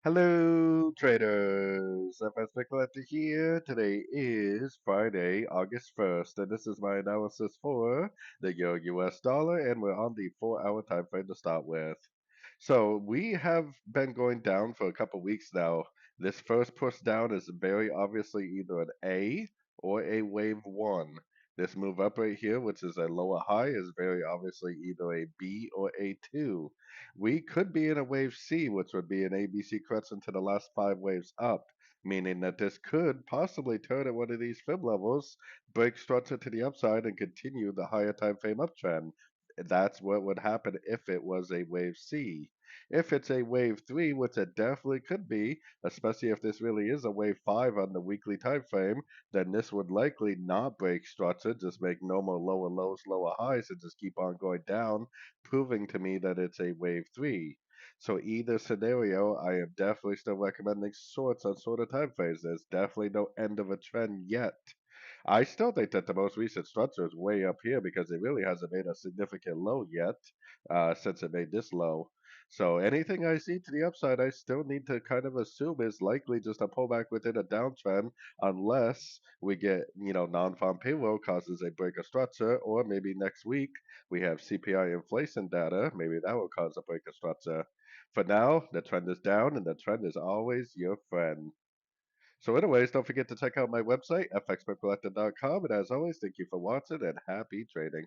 Hello, traders. FX Pip Collector here. Today is Friday, August 1st, and this is my analysis for the Euro US dollar, and we're on the 4-hour time frame to start with. So we have been going down for a couple weeks now. This first push down is very obviously either an A or a wave one. This move up right here, which is a lower high, is very obviously either a B or a 2. We could be in a wave C, which would be an ABC correction to the last 5 waves up, meaning that this could possibly turn at one of these fib levels, break structure to the upside, and continue the higher time frame uptrend. That's what would happen if it was a wave C. If it's a wave 3, which it definitely could be, especially if this really is a wave 5 on the weekly time frame, then this would likely not break structure, just make normal lower lows, lower highs, and just keep on going down, proving to me that it's a wave 3. So either scenario, I am definitely still recommending shorts on shorter time frames. There's definitely no end of a trend yet. I still think that the most recent structure is way up here because it really hasn't made a significant low yet, since it made this low. So anything I see to the upside, I still need to kind of assume is likely just a pullback within a downtrend, unless we get, non-farm payroll causes a break of structure, or maybe next week we have CPI inflation data. Maybe that will cause a break of structure. For now, the trend is down, and the trend is always your friend. So anyways, don't forget to check out my website, fxpipcollector.com. And as always, thank you for watching and happy trading.